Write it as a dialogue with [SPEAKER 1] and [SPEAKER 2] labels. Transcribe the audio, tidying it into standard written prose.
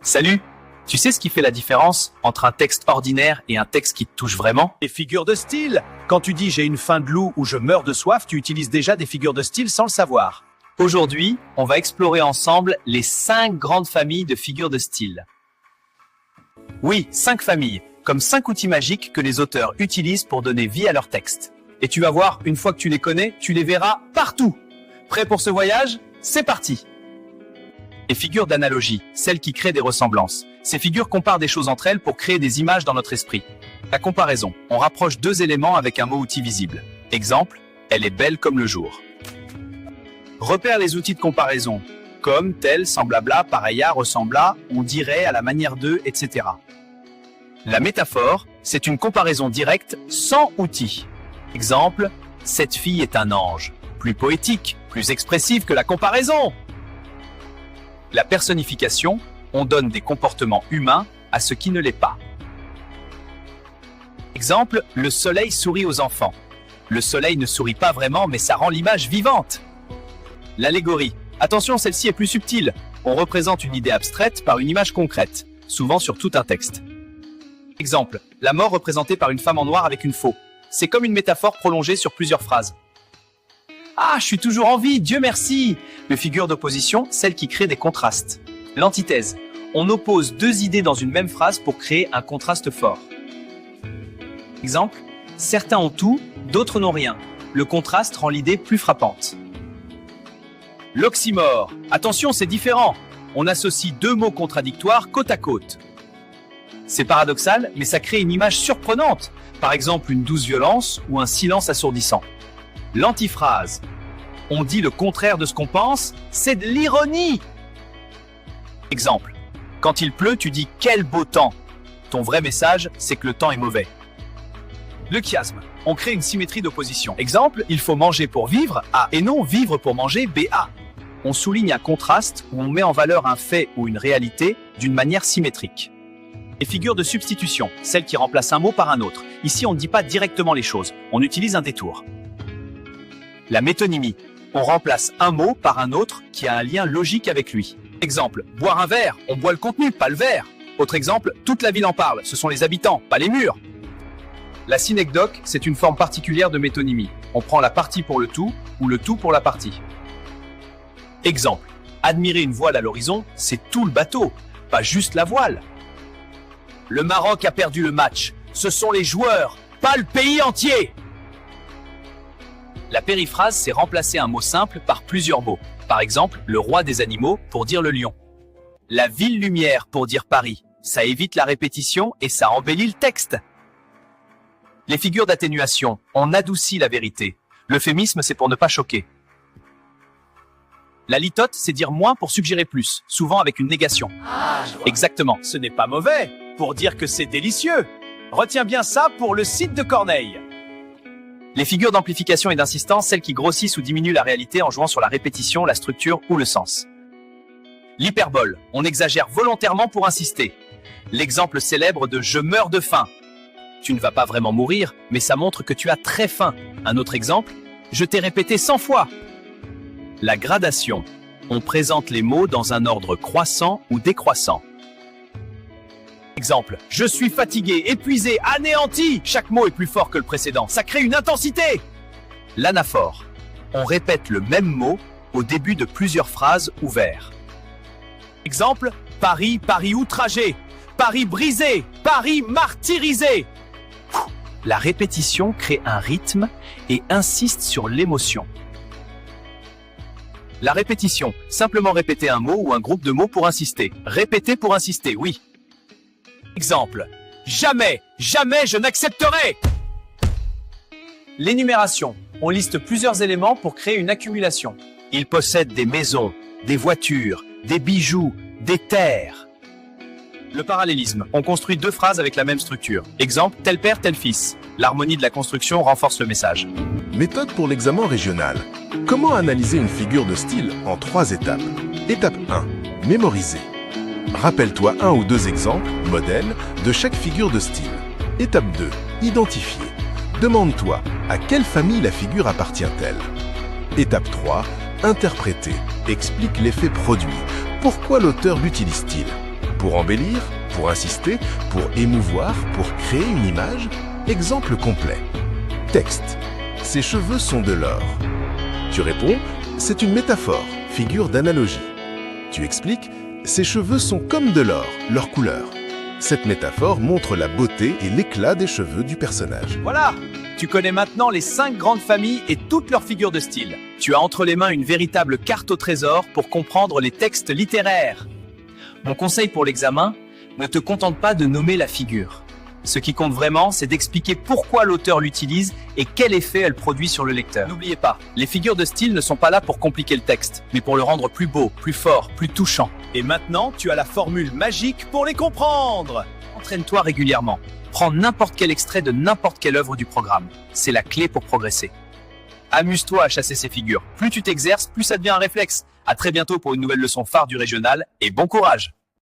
[SPEAKER 1] Salut! Tu sais ce qui fait la différence entre un texte ordinaire et un texte qui te touche vraiment?
[SPEAKER 2] Des figures de style. Quand tu dis j'ai une faim de loup ou je meurs de soif, tu utilises déjà des figures de style sans le savoir.
[SPEAKER 1] Aujourd'hui, on va explorer ensemble les 5 grandes familles de figures de style. Oui, 5 familles, comme 5 outils magiques que les auteurs utilisent pour donner vie à leur texte. Et tu vas voir, une fois que tu les connais, tu les verras partout. Prêt pour ce voyage? C'est parti! Les figures d'analogie, celles qui créent des ressemblances. Ces figures comparent des choses entre elles pour créer des images dans notre esprit. La comparaison, on rapproche 2 éléments avec un mot outil visible. Exemple, elle est belle comme le jour. Repère les outils de comparaison, comme, tel, semblable à, pareil à, ressemble à, on dirait, à la manière de, etc. La métaphore, c'est une comparaison directe sans outil. Exemple, cette fille est un ange. Plus poétique, plus expressive que la comparaison. La personnification, on donne des comportements humains à ce qui ne l'est pas. Exemple, le soleil sourit aux enfants. Le soleil ne sourit pas vraiment, mais ça rend l'image vivante. L'allégorie. Attention, celle-ci est plus subtile. On représente une idée abstraite par une image concrète, souvent sur tout un texte. Exemple, la mort représentée par une femme en noir avec une faux. C'est comme une métaphore prolongée sur plusieurs phrases. Ah, je suis toujours en vie, Dieu merci! Le figure d'opposition, celle qui crée des contrastes. L'antithèse. On oppose 2 idées dans une même phrase pour créer un contraste fort. Exemple, certains ont tout, d'autres n'ont rien. Le contraste rend l'idée plus frappante. L'oxymore. Attention, c'est différent. On associe 2 mots contradictoires côte à côte. C'est paradoxal, mais ça crée une image surprenante. Par exemple, une douce violence ou un silence assourdissant. L'antiphrase. On dit le contraire de ce qu'on pense, c'est de l'ironie. Exemple. Quand il pleut, tu dis « quel beau temps ». Ton vrai message, c'est que le temps est mauvais. Le chiasme. On crée une symétrie d'opposition. Exemple, il faut manger pour vivre, A, et non vivre pour manger, BA. On souligne un contraste où on met en valeur un fait ou une réalité d'une manière symétrique. Les figures de substitution, celles qui remplacent un mot par un autre. Ici, on ne dit pas directement les choses, on utilise un détour. La métonymie. On remplace un mot par un autre qui a un lien logique avec lui. Exemple, boire un verre, on boit le contenu, pas le verre. Autre exemple, toute la ville en parle, ce sont les habitants, pas les murs. La synecdoque, c'est une forme particulière de métonymie. On prend la partie pour le tout ou le tout pour la partie. Exemple, admirer une voile à l'horizon, c'est tout le bateau, pas juste la voile. Le Maroc a perdu le match, ce sont les joueurs, pas le pays entier. La périphrase, c'est remplacer un mot simple par plusieurs mots. Par exemple, le roi des animaux pour dire le lion. La ville lumière pour dire Paris. Ça évite la répétition et ça embellit le texte. Les figures d'atténuation, on adoucit la vérité. L'euphémisme, c'est pour ne pas choquer. La litote, c'est dire moins pour suggérer plus, souvent avec une négation. Exactement.
[SPEAKER 2] Ce n'est pas mauvais pour dire que c'est délicieux. Retiens bien ça pour le site de Corneille.
[SPEAKER 1] Les figures d'amplification et d'insistance, celles qui grossissent ou diminuent la réalité en jouant sur la répétition, la structure ou le sens. L'hyperbole, on exagère volontairement pour insister. L'exemple célèbre de « je meurs de faim ». Tu ne vas pas vraiment mourir, mais ça montre que tu as très faim. Un autre exemple, « je t'ai répété 100 fois ». La gradation, on présente les mots dans un ordre croissant ou décroissant. Exemple, je suis fatigué, épuisé, anéanti. Chaque mot est plus fort que le précédent. Ça crée une intensité. L'anaphore. On répète le même mot au début de plusieurs phrases ou vers. Exemple, Paris, Paris outragé. Paris brisé. Paris martyrisé. La répétition crée un rythme et insiste sur l'émotion. La répétition. Simplement répéter un mot ou un groupe de mots pour insister. Répéter pour insister, oui. Exemple, jamais, jamais je n'accepterai. L'énumération, on liste plusieurs éléments pour créer une accumulation. Ils possèdent des maisons, des voitures, des bijoux, des terres. Le parallélisme, on construit 2 phrases avec la même structure. Exemple, tel père, tel fils. L'harmonie de la construction renforce le message.
[SPEAKER 3] Méthode pour l'examen régional. Comment analyser une figure de style en 3 étapes? Étape 1, mémoriser. Rappelle-toi 1 ou 2 exemples, modèles, de chaque figure de style. Étape 2, identifier. Demande-toi à quelle famille la figure appartient-elle. Étape 3, interpréter. Explique l'effet produit. Pourquoi l'auteur l'utilise-t-il? Pour embellir, pour insister, pour émouvoir, pour créer une image, exemple complet. Texte. Ses cheveux sont de l'or. Tu réponds, c'est une métaphore, figure d'analogie. Tu expliques, ses cheveux sont comme de l'or, leur couleur. Cette métaphore montre la beauté et l'éclat des cheveux du personnage.
[SPEAKER 1] Voilà, tu connais maintenant les 5 grandes familles et toutes leurs figures de style. Tu as entre les mains une véritable carte au trésor pour comprendre les textes littéraires. Mon conseil pour l'examen, ne te contente pas de nommer la figure. Ce qui compte vraiment, c'est d'expliquer pourquoi l'auteur l'utilise et quel effet elle produit sur le lecteur. N'oubliez pas, les figures de style ne sont pas là pour compliquer le texte, mais pour le rendre plus beau, plus fort, plus touchant.
[SPEAKER 2] Et maintenant, tu as la formule magique pour les comprendre.
[SPEAKER 1] Entraîne-toi régulièrement. Prends n'importe quel extrait de n'importe quelle œuvre du programme. C'est la clé pour progresser. Amuse-toi à chasser ces figures. Plus tu t'exerces, plus ça devient un réflexe. À très bientôt pour une nouvelle leçon phare du régional et bon courage!